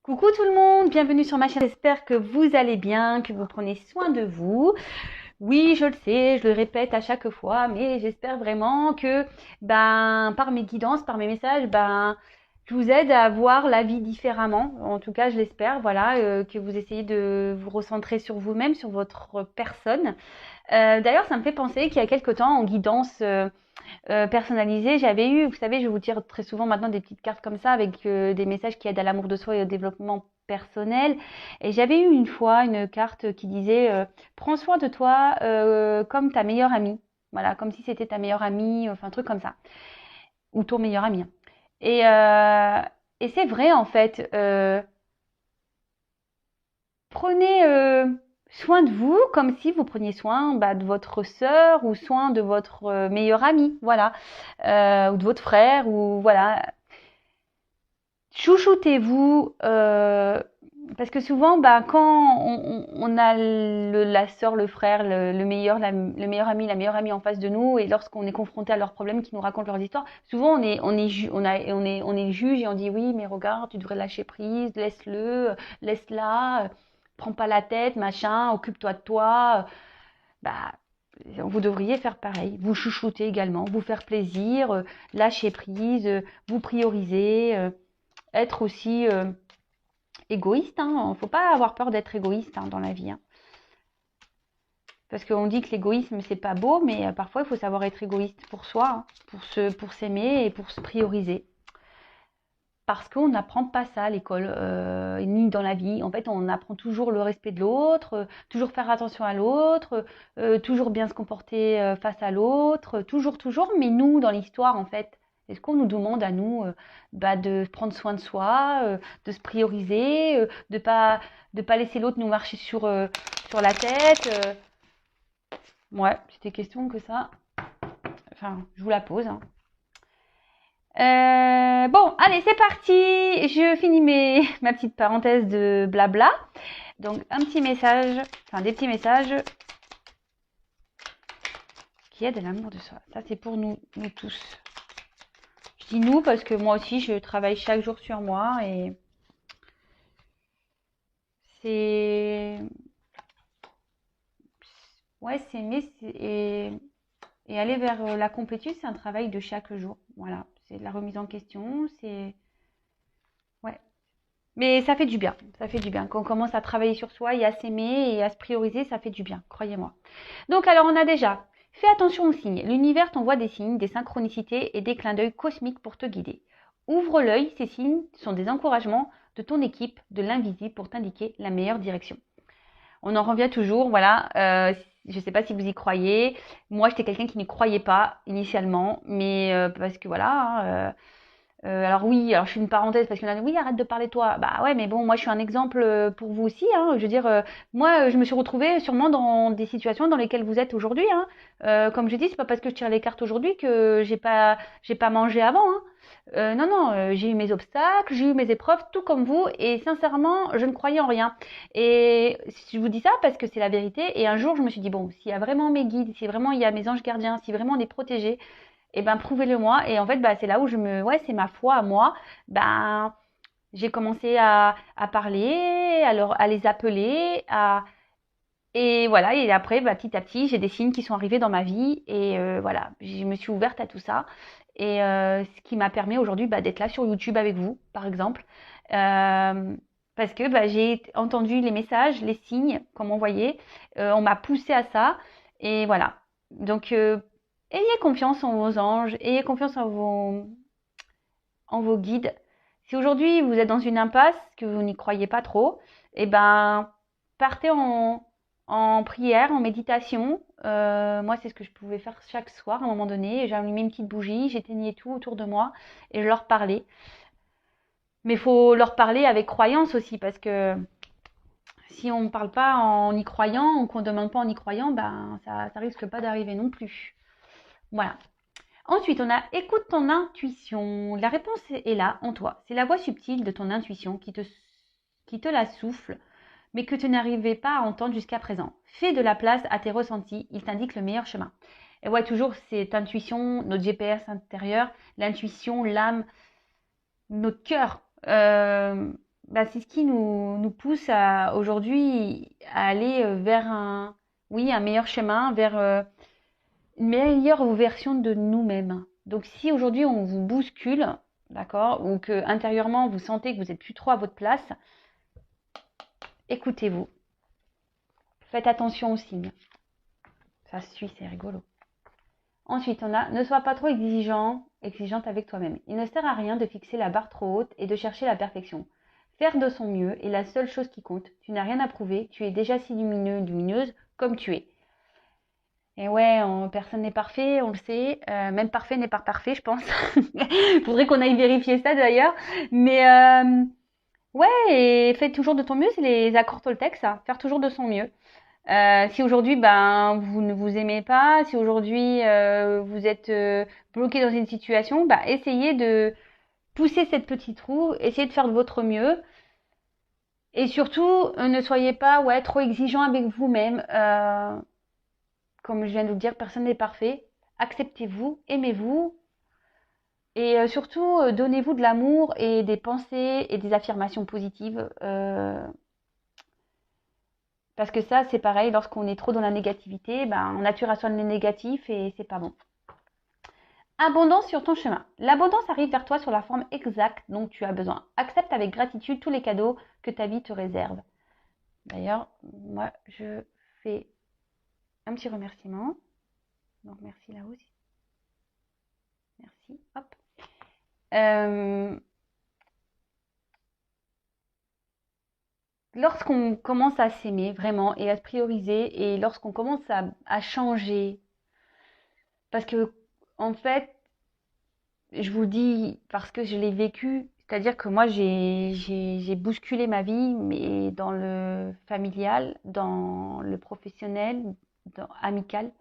Coucou tout le monde, bienvenue sur ma chaîne. J'espère que vous allez bien, que vous prenez soin de vous. Oui, je le sais, je le répète à chaque fois, mais j'espère vraiment que par mes guidances, par mes messages, je vous aide à voir la vie différemment. En tout cas, je l'espère, voilà, que vous essayez de vous recentrer sur vous-même, sur votre personne. D'ailleurs, ça me fait penser qu'il y a quelque temps, en guidance personnalisée, j'avais eu, vous savez, je vous tire très souvent maintenant des petites cartes comme ça avec des messages qui aident à l'amour de soi et au développement personnel. Et j'avais eu une fois une carte qui disait prends soin de toi comme ta meilleure amie. Voilà, comme si c'était ta meilleure amie, enfin un truc comme ça, ou ton meilleur ami. Et, euh, et c'est vrai en fait. Prenez soin de vous comme si vous preniez soin de votre sœur ou soin de votre meilleur ami, voilà, ou de votre frère, ou voilà. Chouchoutez-vous, parce que souvent, quand on a la sœur, le frère, le meilleur, le meilleur ami, la meilleure amie en face de nous, et lorsqu'on est confronté à leurs problèmes, qui nous racontent leurs histoires, souvent on est juge et on dit oui, mais regarde, tu devrais lâcher prise, laisse-la, prends pas la tête, machin, occupe-toi de toi. Bah, vous devriez faire pareil. Vous chouchouter également, vous faire plaisir, lâcher prise, vous prioriser. Être aussi égoïste. Hein. Faut pas avoir peur d'être égoïste dans la vie. Hein. Parce qu'on dit que l'égoïsme c'est pas beau, mais parfois il faut savoir être égoïste pour soi, hein, pour s'aimer et pour se prioriser. Parce qu'on n'apprend pas ça à l'école, ni dans la vie. En fait, on apprend toujours le respect de l'autre, toujours faire attention à l'autre, toujours bien se comporter face à l'autre, toujours. Mais nous, dans l'histoire, en fait, est-ce qu'on nous demande à nous de prendre soin de soi, de se prioriser, de pas laisser l'autre nous marcher sur la tête Ouais, c'était question que ça. Enfin, je vous la pose. Hein. Bon, allez, c'est parti. Je finis ma petite parenthèse de blabla. Donc, un petit message, enfin des petits messages qui aident à l'amour de soi. Ça, c'est pour nous tous. Je dis nous parce que moi aussi, je travaille chaque jour sur moi et c'est, ouais, et aller vers la complétude, c'est un travail de chaque jour. Voilà, c'est de la remise en question, ouais. Mais ça fait du bien, ça fait du bien. Quand on commence à travailler sur soi et à s'aimer et à se prioriser, ça fait du bien, croyez-moi. Donc alors on a déjà, fais attention aux signes. L'univers t'envoie des signes, des synchronicités et des clins d'œil cosmiques pour te guider. Ouvre l'œil, ces signes sont des encouragements de ton équipe, de l'invisible pour t'indiquer la meilleure direction. On en revient toujours, voilà. Je ne sais pas si vous y croyez. Moi, j'étais quelqu'un qui n'y croyait pas initialement, mais parce que voilà. Alors oui, alors je fais une parenthèse parce qu'on a dit oui, arrête de parler de toi. Bah ouais, mais bon, moi je suis un exemple pour vous aussi. Hein. Je veux dire, moi je me suis retrouvée sûrement dans des situations dans lesquelles vous êtes aujourd'hui. Hein. Comme je dis, c'est pas parce que je tire les cartes aujourd'hui que j'ai pas mangé avant. Hein. Non, j'ai eu mes obstacles, j'ai eu mes épreuves, tout comme vous. Et sincèrement, je ne croyais en rien. Et je vous dis ça parce que c'est la vérité. Et un jour, je me suis dit bon, s'il y a vraiment mes guides, si vraiment il y a mes anges gardiens, si vraiment on est protégé, et prouvez-le moi. Et en fait, c'est là où ouais, c'est ma foi à moi. J'ai commencé à parler, à les appeler, et voilà. Et après, petit à petit, j'ai des signes qui sont arrivés dans ma vie, et voilà, je me suis ouverte à tout ça. Et ce qui m'a permis aujourd'hui d'être là sur YouTube avec vous, par exemple. Euh, Parce que j'ai entendu les messages, les signes qu'on m'envoyait. On m'a poussé à ça. Et voilà. Donc, ayez confiance en vos anges, ayez confiance en vos guides. Si aujourd'hui vous êtes dans une impasse, que vous n'y croyez pas trop, eh ben, partez en prière, en méditation. Moi, c'est ce que je pouvais faire chaque soir à un moment donné. J'allumais une petite bougie, j'éteignais tout autour de moi et je leur parlais. Mais il faut leur parler avec croyance aussi, parce que si on ne parle pas en y croyant, ou qu'on ne demande pas en y croyant, ça risque pas d'arriver non plus. Voilà. Ensuite, on a écoute ton intuition. La réponse est là, en toi. C'est la voix subtile de ton intuition qui te la souffle, mais que tu n'arrivais pas à entendre jusqu'à présent. Fais de la place à tes ressentis, il t'indique le meilleur chemin. Et ouais, toujours cette intuition, notre GPS intérieur, l'intuition, l'âme, notre cœur. bah, c'est ce qui nous pousse aujourd'hui à aller vers oui, un meilleur chemin, vers une meilleure version de nous-mêmes. Donc si aujourd'hui on vous bouscule, d'accord, ou que intérieurement vous sentez que vous n'êtes plus trop à votre place, écoutez-vous. Faites attention aux signes. Ça suit, c'est rigolo. Ensuite, on a ne sois pas trop exigeante avec toi-même. Il ne sert à rien de fixer la barre trop haute et de chercher la perfection. Faire de son mieux est la seule chose qui compte. Tu n'as rien à prouver, tu es déjà si lumineux, lumineuse comme tu es. Et ouais, personne n'est parfait, on le sait. Même parfait n'est pas parfait, je pense. Faudrait qu'on aille vérifier ça d'ailleurs. Mais ouais, et fais toujours de ton mieux, c'est les accords Toltec, ça. Faire toujours de son mieux. Si aujourd'hui, ben, vous ne vous aimez pas, si aujourd'hui vous êtes bloqué dans une situation, bah, essayez de pousser cette petite roue, essayez de faire de votre mieux. Et surtout, ne soyez pas ouais, trop exigeant avec vous-même. Comme je viens de vous le dire, personne n'est parfait. Acceptez-vous, aimez-vous. Et surtout, donnez-vous de l'amour et des pensées et des affirmations positives. Parce que ça, c'est pareil, lorsqu'on est trop dans la négativité, ben, on attire à soi le négatif et c'est pas bon. Abondance sur ton chemin. L'abondance arrive vers toi sur la forme exacte dont tu as besoin. Accepte avec gratitude tous les cadeaux que ta vie te réserve. D'ailleurs, moi, je fais un petit remerciement. Donc, merci là aussi. Merci. Hop. Lorsqu'on commence à s'aimer vraiment et à se prioriser et lorsqu'on commence à changer, parce que en fait, je vous dis parce que je l'ai vécu, c'est-à-dire que moi j'ai bousculé ma vie, mais dans le familial, dans le professionnel, dans amical,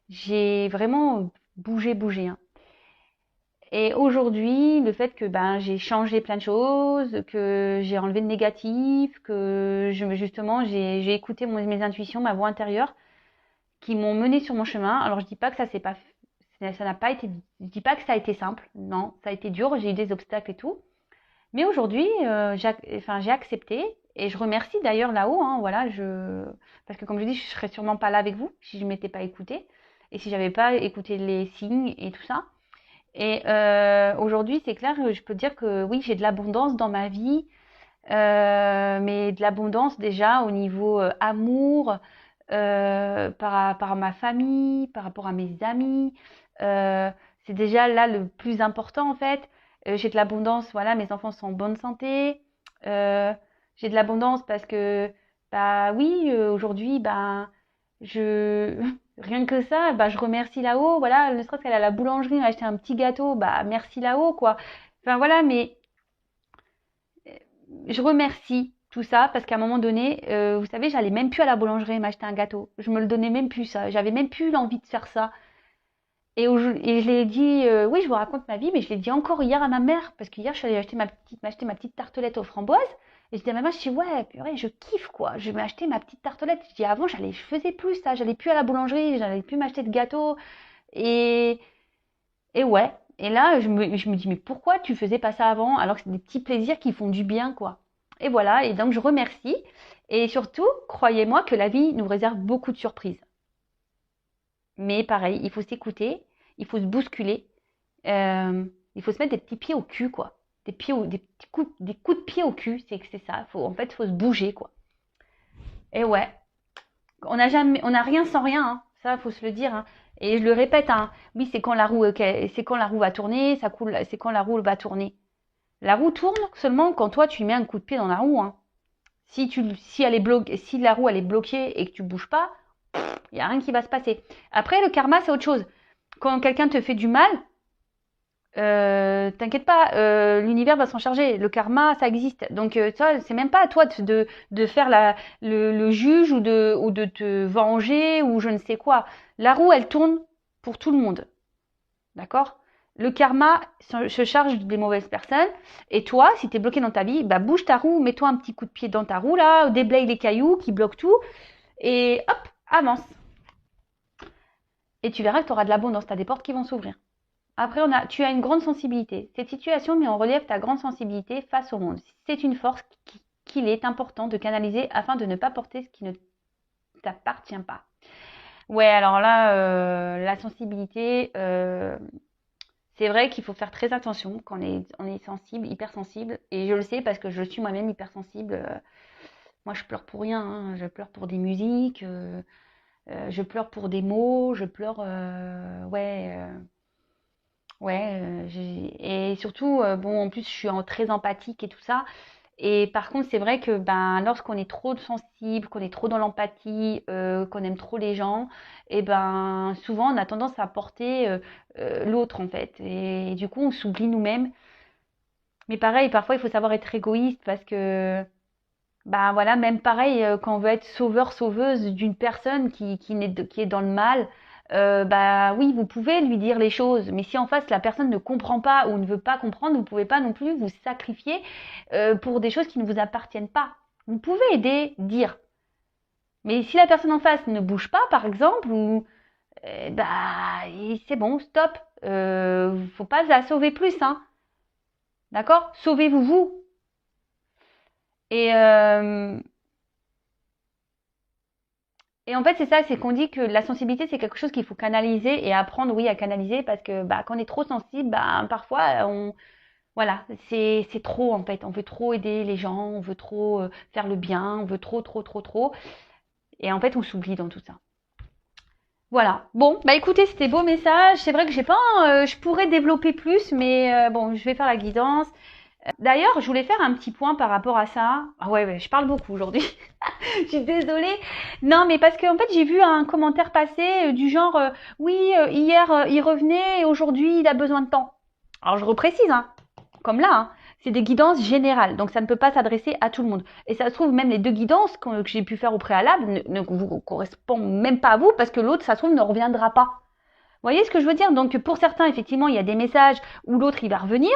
j'ai vraiment bougé, hein. Et aujourd'hui, le fait que ben j'ai changé plein de choses, que j'ai enlevé le négatif, que justement j'ai écouté mes intuitions, ma voix intérieure, qui m'ont mené sur mon chemin. Alors je dis pas que ça n'a pas été, je dis pas que ça a été simple, non, ça a été dur, j'ai eu des obstacles et tout. Mais aujourd'hui, j'ai accepté et je remercie d'ailleurs là-haut, hein, voilà, parce que comme je dis, je serais sûrement pas là avec vous si je m'étais pas écoutée et si j'avais pas écouté les signes et tout ça. Et aujourd'hui, c'est clair, je peux dire que oui, j'ai de l'abondance dans ma vie, mais de l'abondance déjà au niveau amour, par rapport à ma famille, par rapport à mes amis. Euh, c'est déjà là le plus important en fait. J'ai de l'abondance, voilà, mes enfants sont en bonne santé. Euh, j'ai de l'abondance parce que, bah oui, aujourd'hui, bah, je, rien que ça, bah, je remercie là-haut, voilà, ne serait-ce qu'elle a la boulangerie, m'a acheté un petit gâteau, bah, merci là-haut, quoi. Enfin, voilà, mais je remercie tout ça parce qu'à un moment donné, vous savez, j'allais même plus à la boulangerie m'acheter un gâteau. Je me le donnais même plus, ça. J'avais même plus l'envie de faire ça. Et je l'ai dit, oui, je vous raconte ma vie, mais je l'ai dit encore hier à ma mère, parce qu'hier, je suis allée m'acheter ma petite tartelette aux framboises. Et je dis à ma mère, je dis, ouais, purée, je kiffe, quoi. Je vais m'acheter ma petite tartelette. Je dis, avant, je faisais plus ça. J'allais plus à la boulangerie, j'allais plus m'acheter de gâteau. Et, et ouais. Et là, je me dis, mais pourquoi tu faisais pas ça avant, alors que c'est des petits plaisirs qui font du bien, quoi. Et voilà. Et donc, je remercie. Et surtout, croyez-moi que la vie nous réserve beaucoup de surprises. Mais pareil, il faut s'écouter, il faut se bousculer, il faut se mettre des petits pieds au cul, quoi. Des coups de pied au cul, c'est ça. En fait, il faut se bouger, quoi. Et ouais, on n'a rien sans rien, hein. Ça, faut se le dire, hein. Et je le répète, hein. Oui, c'est quand la roue va tourner, ça coule, c'est quand la roue va tourner. La roue tourne seulement quand toi tu mets un coup de pied dans la roue, hein. Si la roue elle est bloquée et que tu bouges pas, il y a rien qui va se passer. Après, le karma, c'est autre chose. Quand quelqu'un te fait du mal, t'inquiète pas, l'univers va s'en charger. Le karma, ça existe. Donc, ça, c'est même pas à toi de faire le juge ou de te venger ou je ne sais quoi. La roue, elle tourne pour tout le monde. D'accord? Le karma se charge des mauvaises personnes. Et toi, si t'es bloqué dans ta vie, bah bouge ta roue, mets-toi un petit coup de pied dans ta roue là, déblaye les cailloux qui bloquent tout et hop, avance. Et tu verras que tu auras de l'abondance, tu as des portes qui vont s'ouvrir. Après, tu as une grande sensibilité. Cette situation met en relief ta grande sensibilité face au monde. C'est une force qu'il est important de canaliser afin de ne pas porter ce qui ne t'appartient pas. Ouais, alors là, la sensibilité, c'est vrai qu'il faut faire très attention quand on est sensible, hypersensible. Et je le sais parce que je suis moi-même hypersensible. Moi, je pleure pour rien, hein. Je pleure pour des musiques, je pleure pour des mots, je pleure, ouais, ouais. Et surtout, bon, en plus, je suis très empathique et tout ça. Et par contre, c'est vrai que ben, lorsqu'on est trop sensible, qu'on est trop dans l'empathie, qu'on aime trop les gens, et ben souvent on a tendance à porter l'autre en fait. Et du coup, on s'oublie nous-mêmes. Mais pareil, parfois il faut savoir être égoïste parce que ben voilà, même pareil, quand on veut être sauveur, sauveuse d'une personne qui est dans le mal, bah oui, vous pouvez lui dire les choses, mais si en face la personne ne comprend pas ou ne veut pas comprendre, vous pouvez pas non plus vous sacrifier pour des choses qui ne vous appartiennent pas. Vous pouvez aider, dire. Mais si la personne en face ne bouge pas, par exemple, ou bah c'est bon, stop. Faut pas la sauver plus, hein. D'accord? Sauvez-vous vous. Et Et en fait, c'est ça, c'est qu'on dit que la sensibilité, c'est quelque chose qu'il faut canaliser et apprendre, oui, à canaliser parce que bah, quand on est trop sensible, bah, parfois, voilà, c'est trop en fait. On veut trop aider les gens, on veut trop faire le bien, on veut trop, trop, trop, trop. Et en fait, on s'oublie dans tout ça. Voilà. Bon, bah écoutez, c'était beau message. C'est vrai que j'ai pas, je pourrais développer plus, mais bon, je vais faire la guidance. D'ailleurs, je voulais faire un petit point par rapport à ça. Ah ouais, ouais, je parle beaucoup aujourd'hui. Je suis désolée. Non, mais parce que en fait, j'ai vu un commentaire passer du genre oui, hier il revenait et aujourd'hui il a besoin de temps. Alors je reprécise, hein, comme là, hein, c'est des guidances générales, donc ça ne peut pas s'adresser à tout le monde. Et ça se trouve même les deux guidances que j'ai pu faire au préalable ne vous correspondent même pas à vous parce que l'autre, ça se trouve, ne reviendra pas. Vous voyez ce que je veux dire? Donc pour certains, effectivement, il y a des messages où l'autre il va revenir.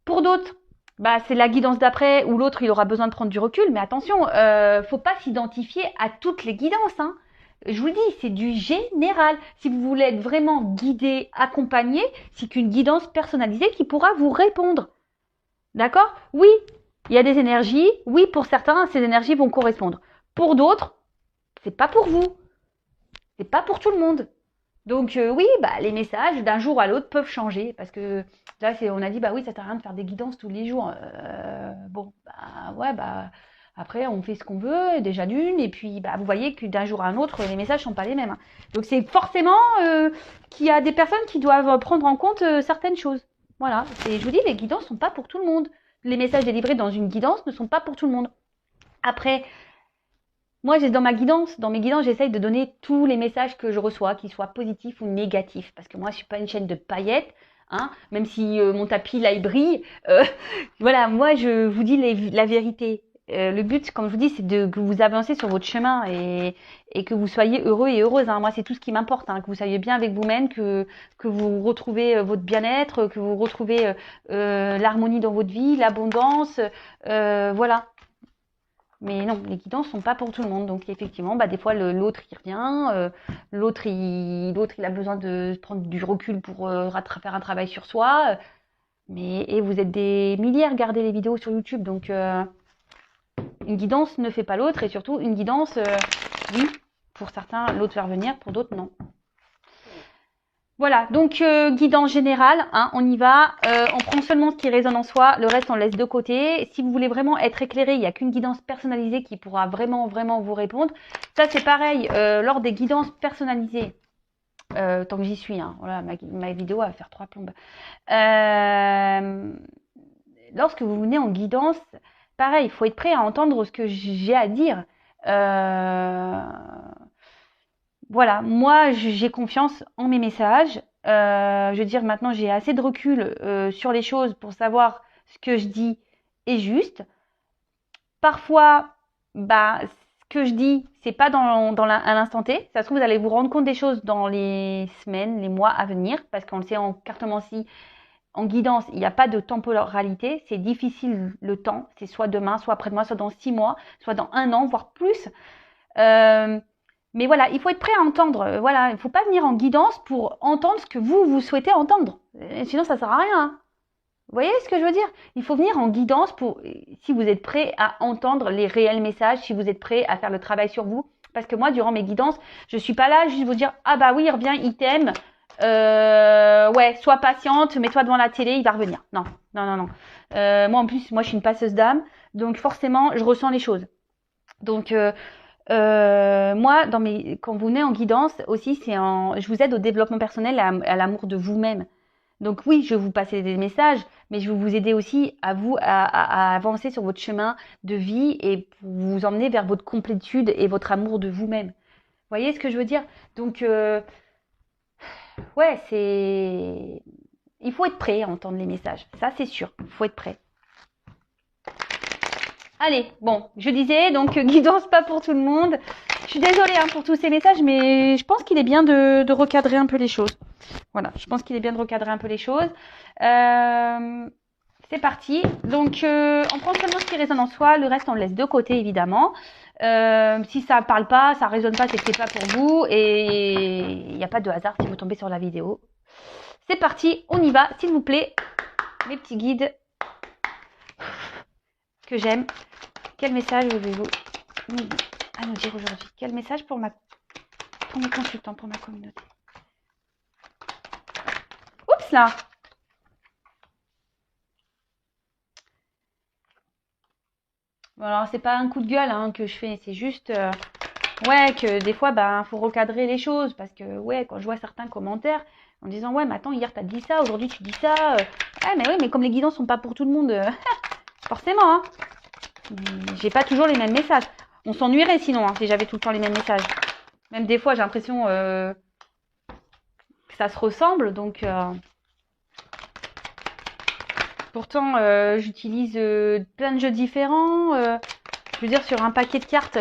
Pour d'autres, bah, c'est la guidance d'après où l'autre il aura besoin de prendre du recul. Mais attention, faut pas s'identifier à toutes les guidances, hein. Je vous le dis, c'est du général. Si vous voulez être vraiment guidé, accompagné, c'est qu'une guidance personnalisée qui pourra vous répondre. D'accord? Oui, il y a des énergies. Oui, pour certains, ces énergies vont correspondre. Pour d'autres, c'est pas pour vous. C'est pas pour tout le monde. Donc oui, bah, les messages d'un jour à l'autre peuvent changer parce que là on a dit bah oui ça sert à rien de faire des guidances tous les jours. Bon bah ouais bah après on fait ce qu'on veut déjà d'une et puis bah vous voyez que d'un jour à un autre les messages sont pas les mêmes, hein. Donc c'est forcément qu'il y a des personnes qui doivent prendre en compte certaines choses. Voilà, et je vous dis les guidances sont pas pour tout le monde. Les messages délivrés dans une guidance ne sont pas pour tout le monde. Après moi, dans mes guidances, j'essaye de donner tous les messages que je reçois, qu'ils soient positifs ou négatifs. Parce que moi, je suis pas une chaîne de paillettes, hein, même si mon tapis, là, il brille. Voilà, moi, je vous dis la vérité. Le but, comme je vous dis, c'est que vous avancez sur votre chemin et que vous soyez heureux et heureuse, hein. Moi, c'est tout ce qui m'importe, hein, que vous soyez bien avec vous-même, que vous retrouvez votre bien-être, que vous retrouvez l'harmonie dans votre vie, l'abondance. Voilà. Mais non, les guidances sont pas pour tout le monde. Donc effectivement, bah, des fois l'autre il revient, l'autre il a besoin de prendre du recul pour faire un travail sur soi. Et vous êtes des milliers à regarder les vidéos sur YouTube, donc une guidance ne fait pas l'autre et surtout une guidance, oui, pour certains l'autre va revenir, pour d'autres non. Voilà, donc guidance générale, hein, on y va. On prend seulement ce qui résonne en soi, le reste on laisse de côté. Si vous voulez vraiment être éclairé, il n'y a qu'une guidance personnalisée qui pourra vraiment, vraiment vous répondre. Ça c'est pareil, lors des guidances personnalisées, tant que j'y suis, hein, voilà, ma vidéo va faire 3 plombes. Lorsque vous venez en guidance, pareil, il faut être prêt à entendre ce que j'ai à dire. Voilà, moi j'ai confiance en mes messages. Je veux dire, maintenant j'ai assez de recul sur les choses pour savoir ce que je dis est juste. Parfois, bah, ce que je dis, c'est pas à l'instant T. Ça se trouve, vous allez vous rendre compte des choses dans les semaines, les mois à venir, parce qu'on le sait en cartomancie, en guidance, il n'y a pas de temporalité. C'est difficile le temps. C'est soit demain, soit après-demain, soit dans 6 mois, soit dans 1 an, voire plus. Mais voilà, il faut être prêt à entendre. Voilà, il ne faut pas venir en guidance pour entendre ce que vous souhaitez entendre. Sinon, ça ne sert à rien, hein. Vous voyez ce que je veux dire? Il faut venir en guidance pour, si vous êtes prêt à entendre les réels messages, si vous êtes prêt à faire le travail sur vous. Parce que moi, durant mes guidances, je suis pas là juste vous dire, ah bah oui, il revient, il t'aime. Ouais, sois patiente, mets-toi devant la télé, il va revenir. Non, non, non, non. Moi, en plus, moi, je suis une passeuse d'âme. Donc, forcément, je ressens les choses. Donc, moi, quand vous venez en guidance aussi, je vous aide au développement personnel, à l'amour de vous-même. Donc oui, je vais vous passer des messages, mais je vais vous aider aussi à vous à avancer sur votre chemin de vie et pour vous emmener vers votre complétude et votre amour de vous-même. Vous voyez ce que je veux dire? Donc ouais, il faut être prêt à entendre les messages. Ça, c'est sûr. Il faut être prêt. Allez, bon, je disais, donc guidance pas pour tout le monde. Je suis désolée hein, pour tous ces messages, mais je pense qu'il est bien de recadrer un peu les choses. Voilà, je pense qu'il est bien de recadrer un peu les choses. C'est parti. Donc, on prend seulement ce qui résonne en soi. Le reste, on le laisse de côté, évidemment. Si ça parle pas, ça résonne pas, c'est que c'est pas pour vous. Et il n'y a pas de hasard si vous tombez sur la vidéo. C'est parti, on y va, s'il vous plaît. Mes petits guides que j'aime. Quel message avez-vous à nous dire aujourd'hui? Quel message pour mes consultants, pour ma communauté? Oups là! Bon, alors, c'est pas un coup de gueule hein, que je fais, c'est juste ouais, que des fois, faut recadrer les choses. Parce que, ouais, quand je vois certains commentaires en disant, ouais, mais attends, hier t'as dit ça, aujourd'hui tu dis ça. Ouais, mais oui, mais comme les guidances sont pas pour tout le monde, forcément, hein. J'ai pas toujours les mêmes messages. On s'ennuierait sinon, hein, si j'avais tout le temps les mêmes messages. Même des fois, j'ai l'impression que ça se ressemble, donc. Pourtant, j'utilise plein de jeux différents. Je veux dire, sur un paquet de cartes,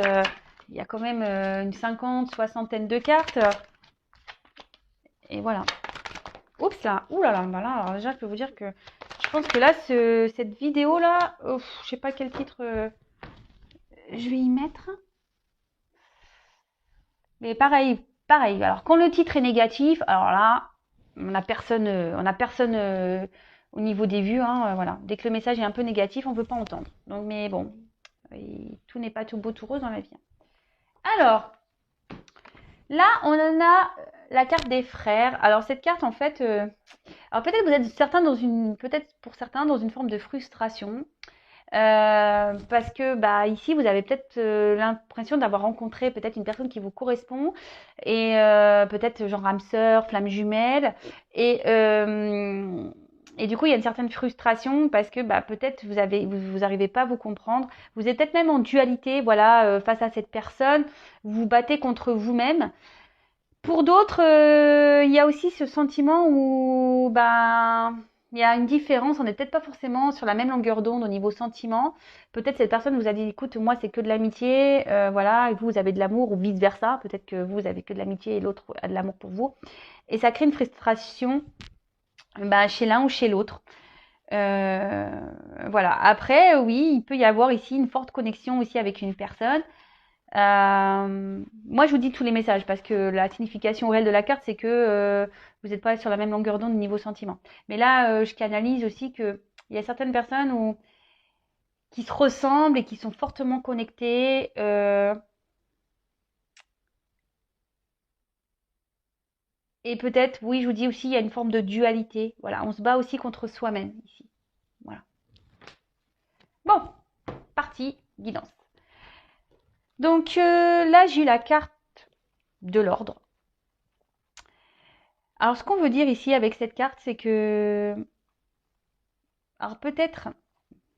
il y a quand même une soixantaine de cartes. Et voilà. Oups là, ouh là là, alors déjà je peux vous dire que je pense que là, cette vidéo là, je sais pas quel titre je vais y mettre. Mais pareil. Alors quand le titre est négatif, alors là, on a personne au niveau des vues, hein, voilà. Dès que le message est un peu négatif, on ne veut pas entendre. Donc, mais bon, tout n'est pas tout beau tout rose dans la vie. Alors, là, on en a la carte des frères. Alors cette carte, en fait, alors peut-être vous êtes peut-être pour certains dans une forme de frustration. Parce que ici vous avez peut-être l'impression d'avoir rencontré peut-être une personne qui vous correspond et peut-être genre âme sœur, flamme jumelle et du coup il y a une certaine frustration parce que peut-être vous arrivez pas à vous comprendre, vous êtes peut-être même en dualité voilà face à cette personne, vous vous battez contre vous-même. Pour d'autres, il y a aussi ce sentiment où il y a une différence, on n'est peut-être pas forcément sur la même longueur d'onde au niveau sentiment. Peut-être cette personne vous a dit, écoute, moi c'est que de l'amitié, voilà, et vous avez de l'amour, ou vice-versa. Peut-être que vous avez que de l'amitié et l'autre a de l'amour pour vous. Et ça crée une frustration chez l'un ou chez l'autre. Voilà. Après, oui, il peut y avoir ici une forte connexion aussi avec une personne. Moi, je vous dis tous les messages parce que la signification réelle de la carte, c'est que vous n'êtes pas sur la même longueur d'onde niveau sentiment. Mais là, je canalise aussi que il y a certaines personnes qui se ressemblent et qui sont fortement connectées. Et peut-être, oui, je vous dis aussi, il y a une forme de dualité. Voilà, on se bat aussi contre soi-même ici. Voilà. Bon, partie guidance. Donc là, j'ai eu la carte de l'ordre. Alors, ce qu'on veut dire ici avec cette carte, c'est que... Alors, peut-être,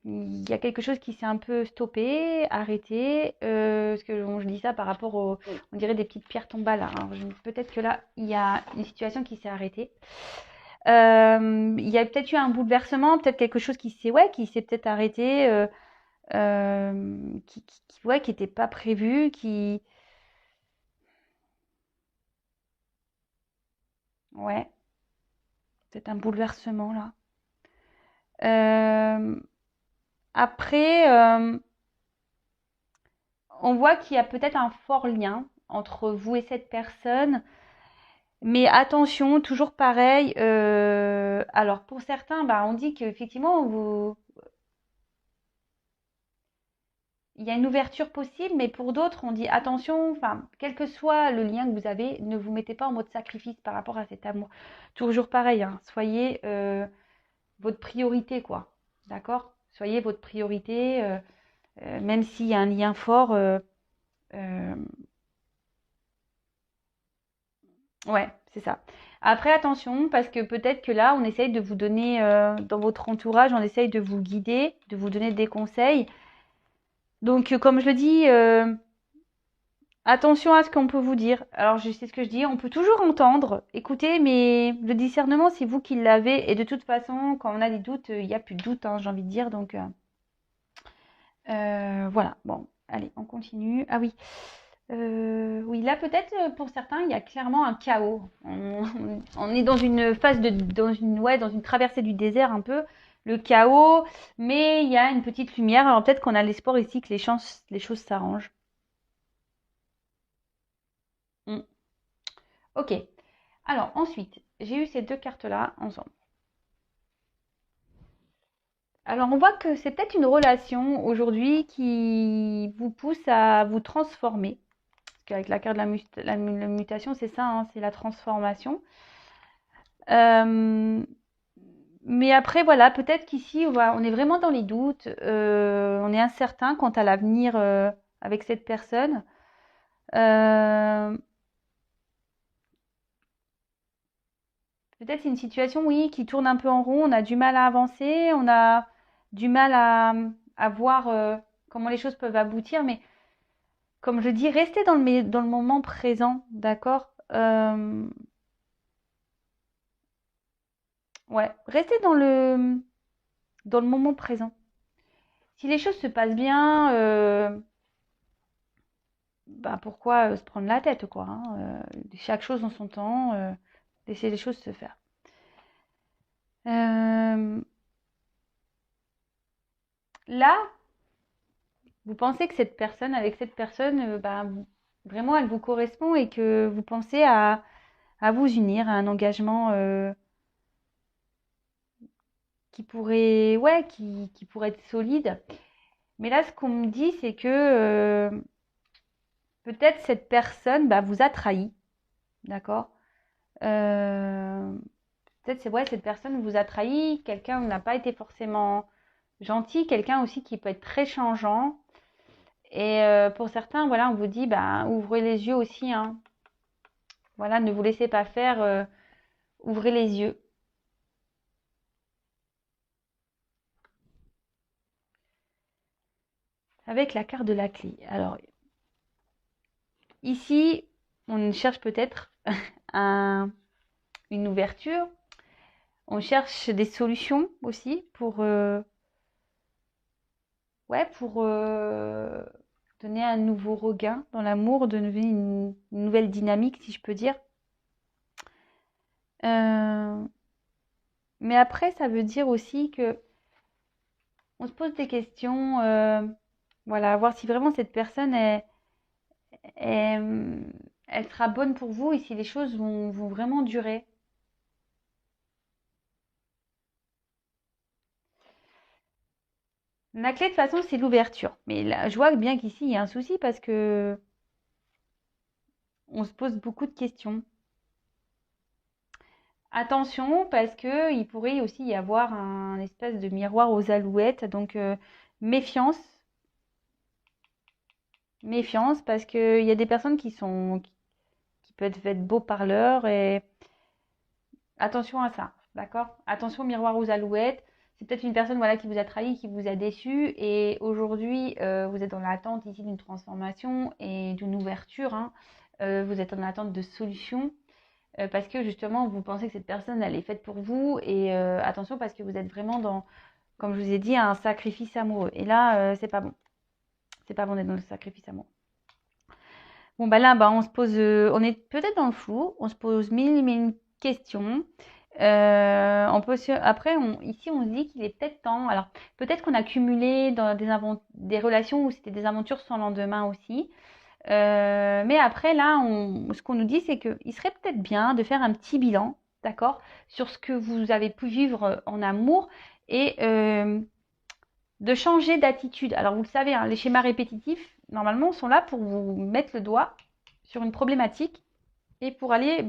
il y a quelque chose qui s'est un peu stoppé, arrêté. Parce que je dis ça par rapport on dirait des petites pierres tombales. Alors, peut-être que là, il y a une situation qui s'est arrêtée. Il y a peut-être eu un bouleversement, peut-être quelque chose qui s'est peut-être arrêté, qui n'était pas prévu, ouais, peut-être un bouleversement là. Après, on voit qu'il y a peut-être un fort lien entre vous et cette personne. Mais attention, toujours pareil. Alors pour certains, bah, on dit qu'effectivement, il y a une ouverture possible, mais pour d'autres, on dit attention, enfin, quel que soit le lien que vous avez, ne vous mettez pas en mode sacrifice par rapport à cet amour. Toujours pareil, hein, soyez votre priorité, quoi. D'accord? Soyez votre priorité, même s'il y a un lien fort. Euh, ouais, c'est ça. Après, attention, parce que peut-être que là, on essaye de vous donner, dans votre entourage, on essaye de vous guider, de vous donner des conseils. Donc, comme je le dis, attention à ce qu'on peut vous dire. Alors, je sais ce que je dis, on peut toujours entendre, écouter, mais le discernement, c'est vous qui l'avez. Et de toute façon, quand on a des doutes, il n'y a plus de doute, hein, j'ai envie de dire. Donc, voilà. Bon, allez, on continue. Ah oui. Oui, là peut-être pour certains, il y a clairement un chaos. On est dans une phase dans une traversée du désert un peu, le chaos, mais il y a une petite lumière. Alors peut-être qu'on a l'espoir ici que les choses s'arrangent. Hmm. Ok. Alors ensuite, j'ai eu ces deux cartes-là ensemble. Alors on voit que c'est peut-être une relation aujourd'hui qui vous pousse à vous transformer. Parce qu'avec la carte de la mutation, c'est ça, hein, c'est la transformation. Euh, mais après, voilà, peut-être qu'ici, on est vraiment dans les doutes, on est incertain quant à l'avenir avec cette personne. Euh, Peut-être c'est une situation, oui, qui tourne un peu en rond, on a du mal à avancer, on a du mal à voir comment les choses peuvent aboutir, mais comme je dis, restez dans le moment présent, d'accord? Ouais, restez dans le moment présent. Si les choses se passent bien, bah pourquoi se prendre la tête, quoi, hein, chaque chose en son temps, laisser les choses se faire. Euh, Là, vous pensez que avec cette personne, bah, vraiment, elle vous correspond et que vous pensez à vous unir à un engagement qui pourrait être solide. Mais là, ce qu'on me dit, c'est que peut-être cette personne bah, vous a trahi, d'accord? Euh, Peut-être c'est vrai, cette personne vous a trahi, quelqu'un n'a pas été forcément gentil, quelqu'un aussi qui peut être très changeant. Et pour certains, voilà, on vous dit, bah, ouvrez les yeux aussi, hein. Voilà, ne vous laissez pas faire, ouvrez les yeux. Avec la carte de la clé. Alors, ici, on cherche peut-être un, une ouverture. On cherche des solutions aussi pour donner un nouveau regain dans l'amour, donner une nouvelle dynamique, si je peux dire. Euh, mais après, ça veut dire aussi que on se pose des questions, voilà, voir si vraiment cette personne est- elle sera bonne pour vous et si les choses vont vraiment durer. La clé de toute façon, c'est l'ouverture. Mais là, je vois bien qu'ici, il y a un souci parce que on se pose beaucoup de questions. Attention, parce que il pourrait aussi y avoir un espèce de miroir aux alouettes. Donc, méfiance, méfiance, parce qu'il y a des personnes qui peuvent être beaux parleurs et attention à ça, d'accord? Attention, miroir aux alouettes. C'est peut-être une personne voilà, qui vous a trahi, qui vous a déçu. Et aujourd'hui, vous êtes dans l'attente ici d'une transformation et d'une ouverture, hein. Vous êtes en attente de solutions. Parce que justement, vous pensez que cette personne, elle est faite pour vous. Et attention, parce que vous êtes vraiment dans, comme je vous ai dit, un sacrifice amoureux. Et là, c'est pas bon. C'est pas bon d'être dans le sacrifice amoureux. Bon, bah là, bah, on est peut-être dans le flou. On se pose mille questions. Après, ici, on se dit qu'il est peut-être temps. Alors, peut-être qu'on a cumulé dans des relations où c'était des aventures sans lendemain aussi. Mais après, là, ce qu'on nous dit, c'est qu'il serait peut-être bien de faire un petit bilan, d'accord, sur ce que vous avez pu vivre en amour et de changer d'attitude. Alors, vous le savez, hein, les schémas répétitifs, normalement, sont là pour vous mettre le doigt sur une problématique et pour aller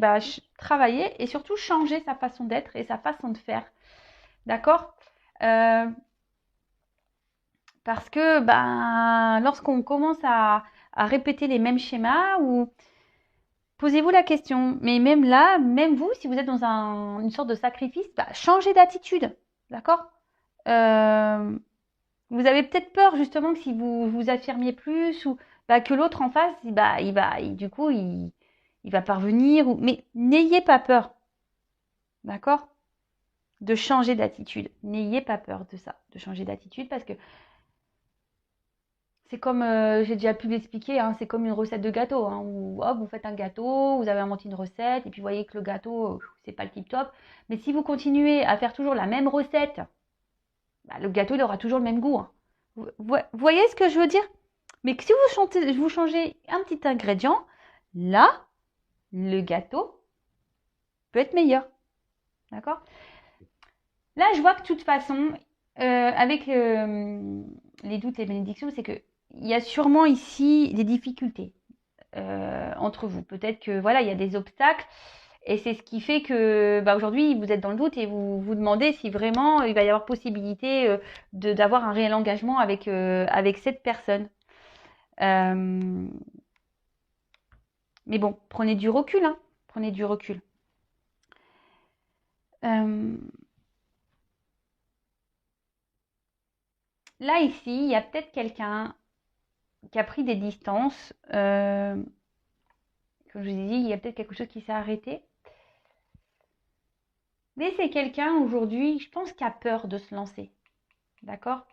travailler et surtout changer sa façon d'être et sa façon de faire. D'accord. Parce que lorsqu'on commence à répéter les mêmes schémas, ou posez-vous la question, mais même là, même vous, si vous êtes dans une sorte de sacrifice, changez d'attitude. D'accord. Vous avez peut-être peur justement que si vous vous affirmiez plus, ou que l'autre en face, il va parvenir. Mais n'ayez pas peur. D'accord. De changer d'attitude. N'ayez pas peur de ça, de changer d'attitude, parce que c'est comme, j'ai déjà pu l'expliquer, hein, c'est comme une recette de gâteau, hein, où hop, vous faites un gâteau, vous avez inventé une recette, et puis vous voyez que le gâteau, c'est pas le tip top. Mais si vous continuez à faire toujours la même recette, le gâteau, il aura toujours le même goût. Hein. Vous voyez ce que je veux dire? Mais si vous changez un petit ingrédient, là, le gâteau peut être meilleur. D'accord? Là, je vois que de toute façon, avec les doutes et les bénédictions, c'est que il y a sûrement ici des difficultés entre vous. Peut-être que voilà, il y a des obstacles, et c'est ce qui fait que aujourd'hui vous êtes dans le doute et vous vous demandez si vraiment il va y avoir possibilité d'avoir un réel engagement avec cette personne. Mais bon, prenez du recul, hein. Prenez du recul. Là, ici, il y a peut-être quelqu'un qui a pris des distances. Comme je vous ai dit, il y a peut-être quelque chose qui s'est arrêté. Mais c'est quelqu'un aujourd'hui, je pense, qui a peur de se lancer. D'accord?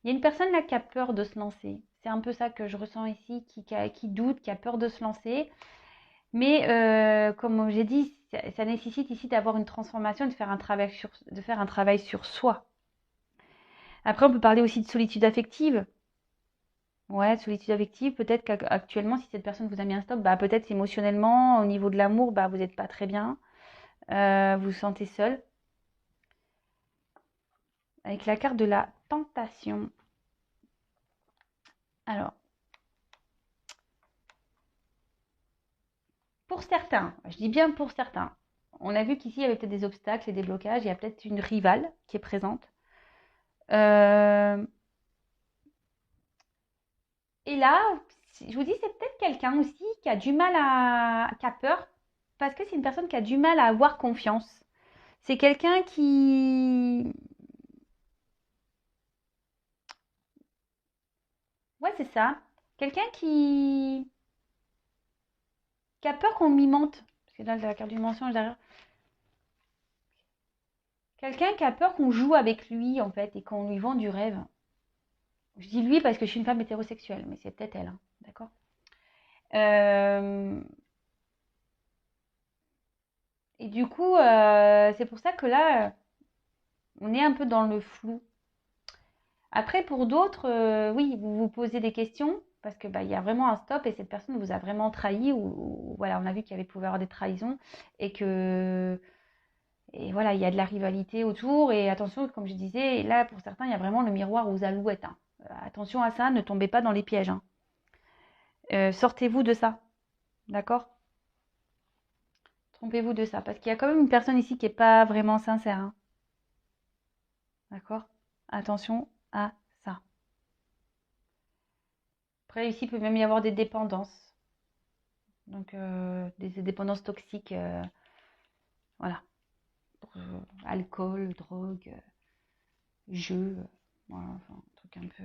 Il y a une personne là qui a peur de se lancer. C'est un peu ça que je ressens ici, qui doute, qui a peur de se lancer. Mais comme j'ai dit, ça nécessite ici d'avoir une transformation, de faire un travail sur soi. Après, on peut parler aussi de solitude affective. Ouais, solitude affective, peut-être qu'actuellement, si cette personne vous a mis un stop, peut-être émotionnellement, au niveau de l'amour, vous n'êtes pas très bien. Vous vous sentez seul. Avec la carte de la tentation. Alors, pour certains, je dis bien pour certains, on a vu qu'ici, il y avait peut-être des obstacles et des blocages. Il y a peut-être une rivale qui est présente. Et là, je vous dis, c'est peut-être quelqu'un aussi qui a du mal qui a peur, parce que c'est une personne qui a du mal à avoir confiance. C'est quelqu'un qui... Ouais, c'est ça. Quelqu'un qui a peur qu'on lui mente. Parce que là, la carte du mensonge derrière. Quelqu'un qui a peur qu'on joue avec lui, en fait, et qu'on lui vend du rêve. Je dis lui parce que je suis une femme hétérosexuelle, mais c'est peut-être elle, hein, d'accord. Et du coup, c'est pour ça que là, on est un peu dans le flou. Après, pour d'autres, oui, vous vous posez des questions parce que il y a vraiment un stop et cette personne vous a vraiment trahi, ou voilà, on a vu qu'il y avait pouvait avoir des trahisons, et voilà, il y a de la rivalité autour. Et attention, comme je disais, là pour certains, il y a vraiment le miroir aux alouettes. Hein. Attention à ça, ne tombez pas dans les pièges. Hein. Sortez-vous de ça, d'accord? Trompez-vous de ça, parce qu'il y a quand même une personne ici qui n'est pas vraiment sincère. Hein. D'accord? Attention à ça. Après, ici, il peut même y avoir des dépendances. Donc, des dépendances toxiques. Voilà. Alcool, drogue, jeu. Voilà, enfin, un truc un peu.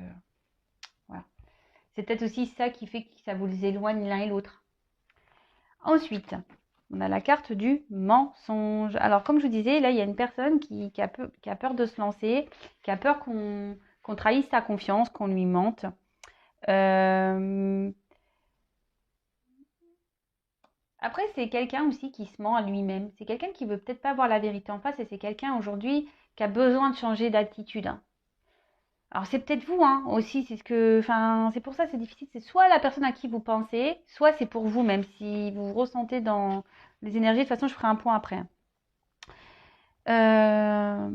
Voilà. C'est peut-être aussi ça qui fait que ça vous les éloigne l'un et l'autre. Ensuite, on a la carte du mensonge. Alors, comme je vous disais, là, il y a une personne qui a peur de se lancer, qui a peur qu'on trahisse sa confiance, qu'on lui mente. Après, c'est quelqu'un aussi qui se ment à lui-même. C'est quelqu'un qui veut peut-être pas voir la vérité en face, et c'est quelqu'un aujourd'hui qui a besoin de changer d'attitude. Hein. Alors c'est peut-être vous, hein, aussi, enfin, c'est pour ça que c'est difficile. C'est soit la personne à qui vous pensez, soit c'est pour vous, même si vous ressentez dans les énergies. De toute façon, je ferai un point après, hein. Euh,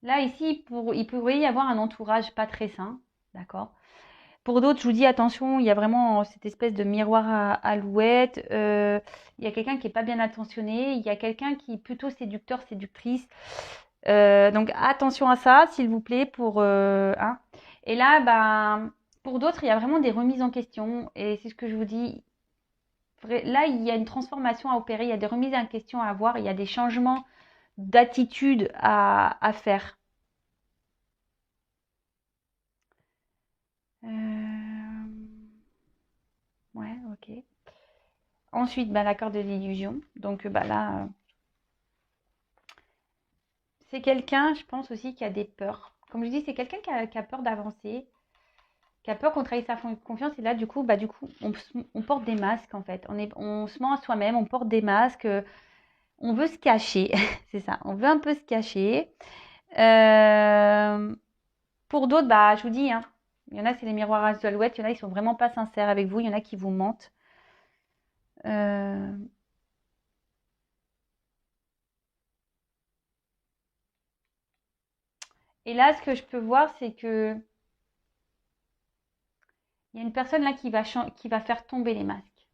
Là, ici, il pourrait y avoir un entourage pas très sain, d'accord? Pour d'autres, je vous dis attention, il y a vraiment cette espèce de miroir à alouette. Il y a quelqu'un qui est pas bien attentionné. Il y a quelqu'un qui est plutôt séducteur, séductrice. Donc attention à ça, s'il vous plaît, hein. Et là, ben, pour d'autres, il y a vraiment des remises en question. Et c'est ce que je vous dis. Là, il y a une transformation à opérer. Il y a des remises en question à avoir. Il y a des changements d'attitude à faire. Euh, Ouais, ok. Ensuite, bah, l'accord de l'illusion. Donc bah, là, c'est quelqu'un, je pense aussi, qui a des peurs. Comme je dis, c'est quelqu'un qui a peur d'avancer, qui a peur qu'on trahisse sa confiance. Et là, du coup, on porte des masques, en fait. On se ment à soi-même, on porte des masques. On veut se cacher. C'est ça, on veut un peu se cacher. Euh, pour d'autres, bah, je vous dis, hein, il y en a, c'est les miroirs à alouette. Il y en a, ils sont vraiment pas sincères avec vous. Il y en a qui vous mentent. Euh, Et là, ce que je peux voir, c'est que il y a une personne là qui va faire tomber les masques.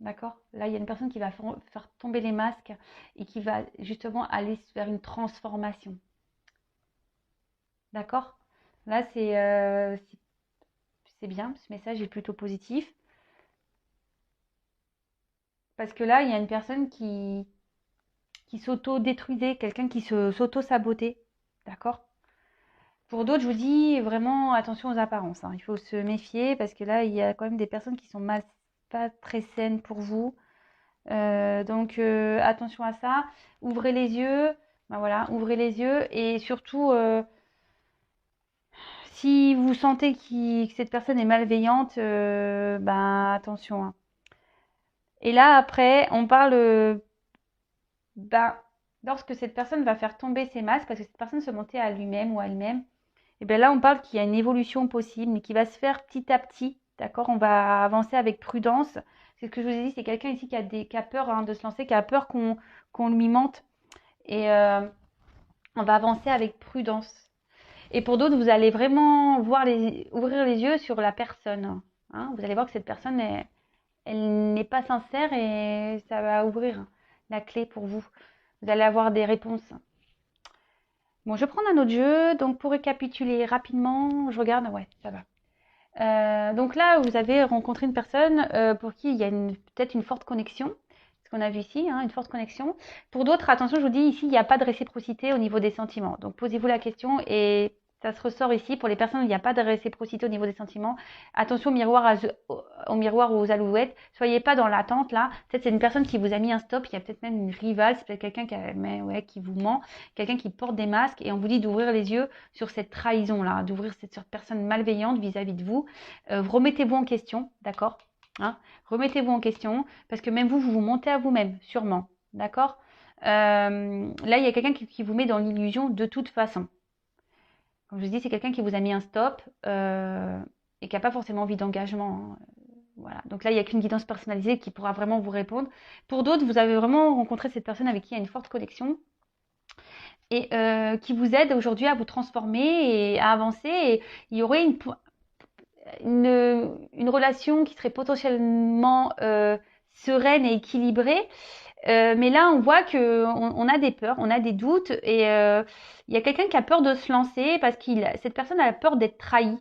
D'accord? Là, il y a une personne qui va faire tomber les masques et qui va justement aller vers une transformation. D'accord? Là, c'est bien. Ce message est plutôt positif. Parce que là, il y a une personne qui s'auto-détruisait, quelqu'un qui s'auto-sabotait. D'accord? Pour d'autres, je vous dis vraiment attention aux apparences, hein. Il faut se méfier parce que là, il y a quand même des personnes qui sont pas très saines pour vous. Donc attention à ça. Ouvrez les yeux. Ben voilà, ouvrez les yeux et surtout, si vous sentez que cette personne est malveillante, ben attention, hein. Et là, après, on parle, ben, lorsque cette personne va faire tomber ses masques, parce que cette personne se mentait à lui-même ou à elle-même, et bien là, on parle qu'il y a une évolution possible, mais qui va se faire petit à petit. D'accord? On va avancer avec prudence. C'est ce que je vous ai dit, c'est quelqu'un ici qui a peur, hein, de se lancer, qui a peur qu'on lui mente. Et on va avancer avec prudence. Et pour d'autres, vous allez vraiment ouvrir les yeux sur la personne, hein. Vous allez voir que cette personne, elle n'est pas sincère et ça va ouvrir la clé pour vous. Vous allez avoir des réponses. Bon, je vais prendre un autre jeu. Donc, pour récapituler rapidement, je regarde. Ouais, ça va. Donc là, vous avez rencontré une personne pour qui il y a peut-être une forte connexion. Ce qu'on a vu ici, hein, une forte connexion. Pour d'autres, attention, je vous dis ici, il n'y a pas de réciprocité au niveau des sentiments. Donc posez-vous la question et ça se ressort ici. Pour les personnes où il n'y a pas de réciprocité au niveau des sentiments, attention au miroir ou aux alouettes. Soyez pas dans l'attente là. Peut-être c'est une personne qui vous a mis un stop. Il y a peut-être même une rivale. C'est peut-être quelqu'un qui vous ment, quelqu'un qui porte des masques et on vous dit d'ouvrir les yeux sur cette trahison là, d'ouvrir cette personne malveillante vis-à-vis de vous. Remettez-vous en question, d'accord, hein, remettez-vous en question parce que même vous vous mentez à vous-même, sûrement, d'accord. Là, il y a quelqu'un qui vous met dans l'illusion de toute façon. Comme je vous dis, c'est quelqu'un qui vous a mis un stop et qui n'a pas forcément envie d'engagement, hein. Voilà. Donc là, il n'y a qu'une guidance personnalisée qui pourra vraiment vous répondre. Pour d'autres, vous avez vraiment rencontré cette personne avec qui il y a une forte connexion et qui vous aide aujourd'hui à vous transformer et à avancer. Et il y aurait une relation qui serait potentiellement sereine et équilibrée. Mais là, on voit qu'on a des peurs, on a des doutes et il y a quelqu'un qui a peur de se lancer parce que cette personne a peur d'être trahie,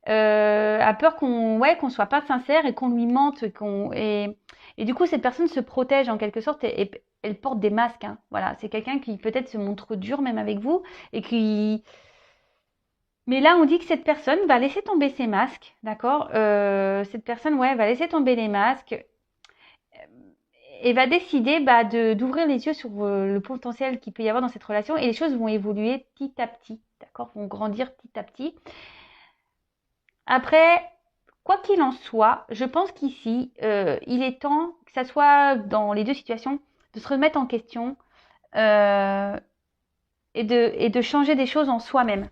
a peur qu'on soit pas sincère et qu'on lui mente. Et du coup, cette personne se protège en quelque sorte et elle porte des masques, hein. Voilà, c'est quelqu'un qui peut-être se montre dur même avec vous et qui... Mais là, on dit que cette personne va laisser tomber ses masques, d'accord. Cette personne, ouais, va laisser tomber les masques et va décider d'ouvrir les yeux sur le potentiel qu'il peut y avoir dans cette relation et les choses vont évoluer petit à petit, d'accord, vont grandir petit à petit. Après, quoi qu'il en soit, je pense qu'ici, il est temps, que ça soit dans les deux situations, de se remettre en question, euh, et de changer des choses en soi-même.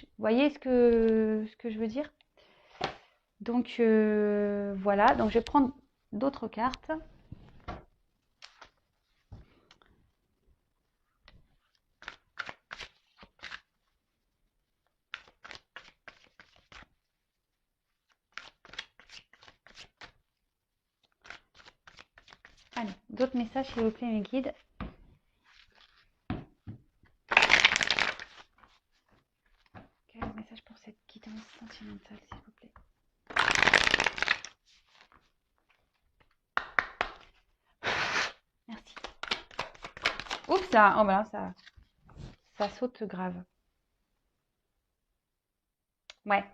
Vous voyez ce que je veux dire? Donc voilà, donc je vais prendre d'autres cartes. Allez, d'autres messages s'il vous plaît mes guides. Quel message pour cette guidance sentimentale s'il vous plaît? Merci. Oups là, oh ben là, ça saute grave. Ouais,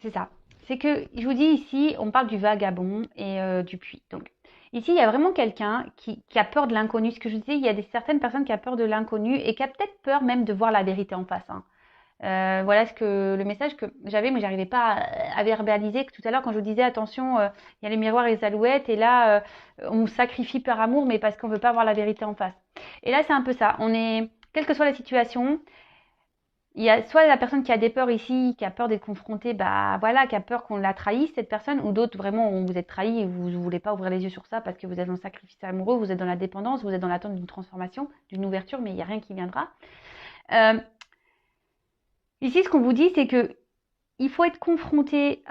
c'est ça. C'est que, je vous dis ici, on parle du vagabond et du puits. Donc, ici, il y a vraiment quelqu'un qui a peur de l'inconnu. Ce que je vous disais, il y a certaines personnes qui ont peur de l'inconnu et qui a peut-être peur même de voir la vérité en face. Hein. Voilà le message que j'avais, mais j'arrivais pas à verbaliser. Que tout à l'heure, quand je vous disais, attention, il y a les miroirs et les alouettes, et là, on sacrifie par amour, mais parce qu'on veut pas voir la vérité en face. Et là, c'est un peu ça. Quelle que soit la situation, il y a soit la personne qui a des peurs ici, qui a peur d'être confrontée, bah voilà, qui a peur qu'on la trahisse, cette personne, ou d'autres vraiment où vous êtes trahi et vous ne voulez pas ouvrir les yeux sur ça parce que vous êtes dans le sacrifice amoureux, vous êtes dans la dépendance, vous êtes dans l'attente d'une transformation, d'une ouverture, mais il n'y a rien qui viendra. Ici, ce qu'on vous dit, c'est que il faut être confronté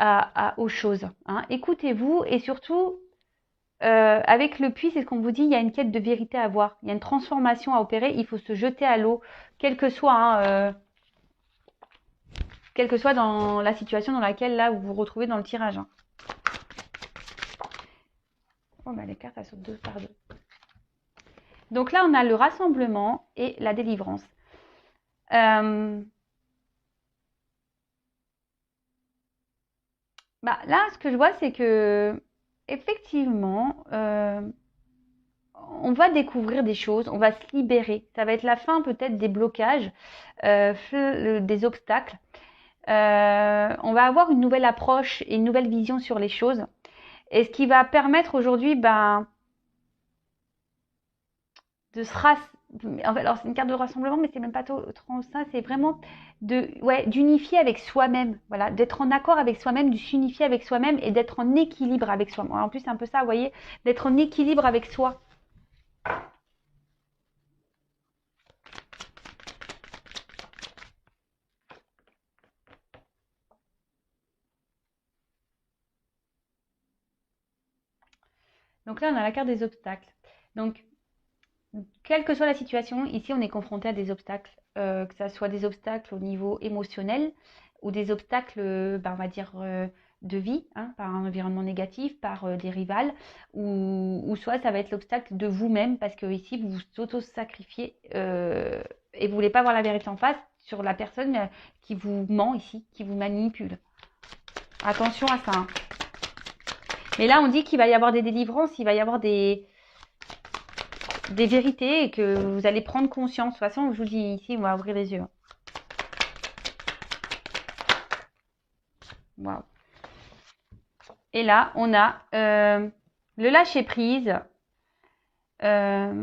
aux choses. Hein. Écoutez-vous et surtout, avec le puits, c'est ce qu'on vous dit, il y a une quête de vérité à avoir, il y a une transformation à opérer, il faut se jeter à l'eau, quel que soit dans la situation dans laquelle là vous vous retrouvez dans le tirage. Hein. Oh, bah, les cartes, elles sautent deux par deux. Donc là, on a le rassemblement et la délivrance. Bah, là, ce que je vois, c'est que effectivement, on va découvrir des choses, on va se libérer. Ça va être la fin peut-être des blocages, des obstacles. On va avoir une nouvelle approche et une nouvelle vision sur les choses. Et ce qui va permettre aujourd'hui, de se en fait, alors c'est une carte de rassemblement, mais c'est même pas trop ça, c'est vraiment d'unifier avec soi-même, voilà, d'être en accord avec soi-même, de s'unifier avec soi-même et d'être en équilibre avec soi. En plus, c'est un peu ça, vous voyez, d'être en équilibre avec soi. Donc là, on a la carte des obstacles. Donc, quelle que soit la situation, ici, on est confronté à des obstacles, que ce soit des obstacles au niveau émotionnel ou des obstacles, on va dire, de vie, hein, par un environnement négatif, par des rivales, ou soit ça va être l'obstacle de vous-même, parce que ici, vous vous auto-sacrifiez et vous ne voulez pas voir la vérité en face sur la personne qui vous ment ici, qui vous manipule. Attention à ça. Hein. Mais là, on dit qu'il va y avoir des délivrances, il va y avoir des vérités et que vous allez prendre conscience. De toute façon, je vous dis ici, on va ouvrir les yeux. Waouh. Et là, on a le lâcher prise. Alors,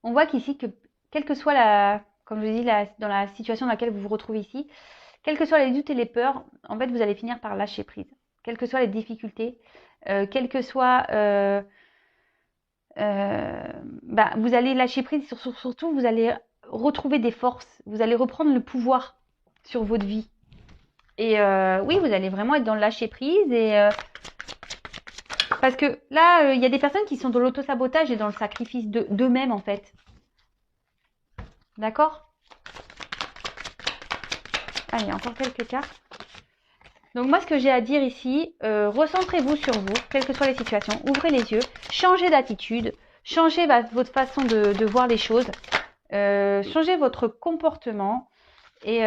on voit qu'ici, quelle que soit comme je dis, dans la situation dans laquelle vous vous retrouvez ici, quels que soient les doutes et les peurs, en fait, vous allez finir par lâcher prise. Quelles que soient les difficultés, quelles que soient vous allez lâcher prise, surtout vous allez retrouver des forces, vous allez reprendre le pouvoir sur votre vie. Et oui, vous allez vraiment être dans le lâcher prise et parce que là, il y a des personnes qui sont dans l'auto-sabotage et dans le sacrifice d'eux-mêmes en fait. D'accord? Allez, encore quelques cartes. Donc moi, ce que j'ai à dire ici, recentrez-vous sur vous, quelles que soient les situations, ouvrez les yeux, changez d'attitude, changez votre façon de voir les choses, changez votre comportement et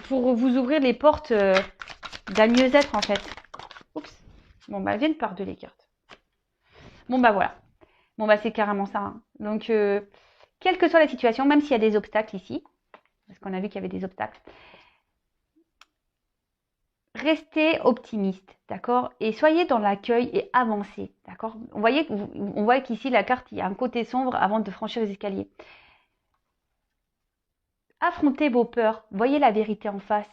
pour vous ouvrir les portes d'un mieux-être en fait. Oups. Bon, elles viennent par deux les cartes. Bon, voilà. Bon, c'est carrément ça. Hein. Donc, quelle que soit la situation, même s'il y a des obstacles ici, parce qu'on a vu qu'il y avait des obstacles, restez optimiste, d'accord? Et soyez dans l'accueil et avancez, d'accord? On voit qu'ici, la carte, il y a un côté sombre avant de franchir les escaliers. Affrontez vos peurs, voyez la vérité en face.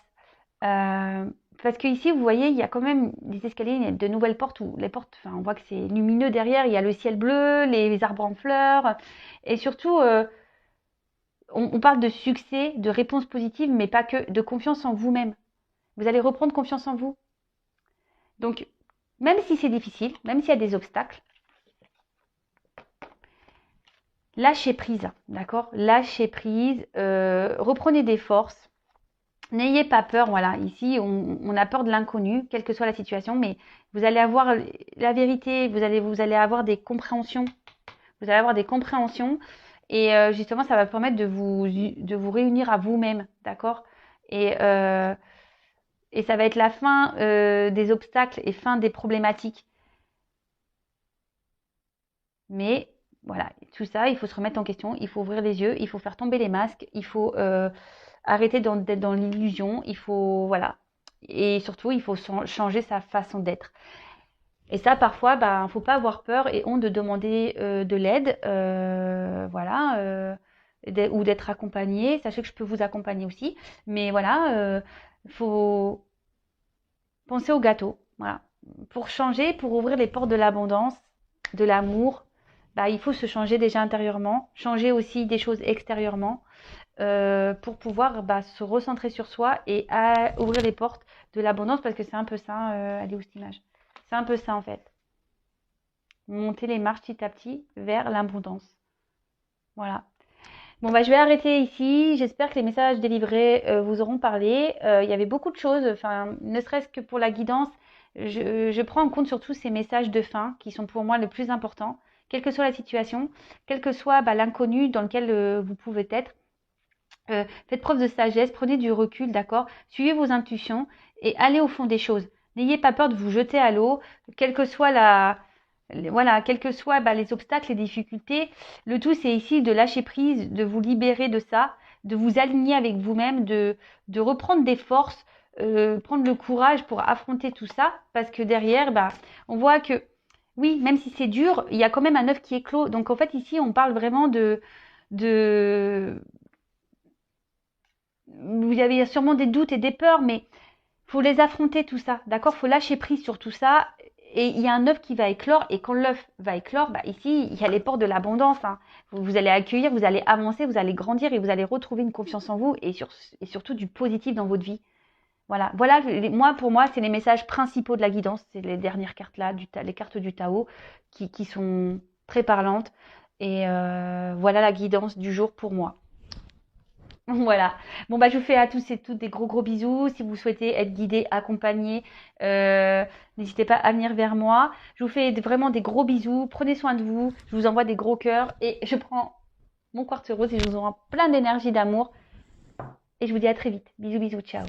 Parce que ici, vous voyez, il y a quand même des escaliers, il y a de nouvelles portes où les portes, enfin, on voit que c'est lumineux derrière, il y a le ciel bleu, les arbres en fleurs, et surtout, on parle de succès, de réponses positives, mais pas que, de confiance en vous-même. Vous allez reprendre confiance en vous. Donc, même si c'est difficile, même s'il y a des obstacles, lâchez prise, d'accord? Lâchez prise, reprenez des forces. N'ayez pas peur, voilà. Ici, on a peur de l'inconnu, quelle que soit la situation, mais vous allez avoir la vérité, vous allez avoir des compréhensions. Vous allez avoir des compréhensions et justement, ça va permettre de vous réunir à vous-même, d'accord? Et, euh, et ça va être la fin des obstacles et fin des problématiques. Mais voilà, tout ça, il faut se remettre en question, il faut ouvrir les yeux, il faut faire tomber les masques, il faut arrêter d'être dans l'illusion, il faut, voilà. Et surtout, il faut changer sa façon d'être. Et ça, parfois, ben, faut pas avoir peur et honte de demander de l'aide, voilà, ou d'être accompagné. Sachez que je peux vous accompagner aussi, mais voilà, faut penser au gâteau, voilà. Pour changer, pour ouvrir les portes de l'abondance, de l'amour, bah, il faut se changer déjà intérieurement, changer aussi des choses extérieurement, pour pouvoir bah, se recentrer sur soi et ouvrir les portes de l'abondance parce que c'est un peu ça, elle est où cette image? C'est un peu ça en fait. Monter les marches petit à petit vers l'abondance. Voilà. Bon, bah, je vais arrêter ici. J'espère que les messages délivrés vous auront parlé. Il y avait beaucoup de choses, enfin, ne serait-ce que pour la guidance. Je prends en compte surtout ces messages de fin qui sont pour moi le plus important, quelle que soit la situation, quel que soit bah, l'inconnu dans lequel vous pouvez être. Faites preuve de sagesse, prenez du recul, d'accord? Suivez vos intuitions et allez au fond des choses. N'ayez pas peur de vous jeter à l'eau, quelle que soit voilà, quels que soient bah, les obstacles, les difficultés. Le tout, c'est ici de lâcher prise, de vous libérer de ça, de vous aligner avec vous-même, de reprendre des forces, prendre le courage pour affronter tout ça, parce que derrière, bah, on voit que, oui, même si c'est dur, il y a quand même un œuf qui éclot. Donc en fait, ici, on parle vraiment de vous avez sûrement des doutes et des peurs, mais faut les affronter tout ça, d'accord? Faut lâcher prise sur tout ça. Et il y a un œuf qui va éclore, et quand l'œuf va éclore, bah ici, il y a les portes de l'abondance. Hein. Vous allez accueillir, vous allez avancer, vous allez grandir et vous allez retrouver une confiance en vous et surtout du positif dans votre vie. Voilà, voilà. Pour moi, c'est les messages principaux de la guidance. C'est les dernières cartes là, les cartes du Tao, qui sont très parlantes. Et voilà la guidance du jour pour moi. Voilà. Bon, bah, je vous fais à tous et toutes des gros gros bisous. Si vous souhaitez être guidé, accompagné, n'hésitez pas à venir vers moi. Je vous fais vraiment des gros bisous. Prenez soin de vous. Je vous envoie des gros cœurs et je prends mon quartz rose et je vous envoie plein d'énergie, d'amour. Et je vous dis à très vite. Bisous, bisous, ciao.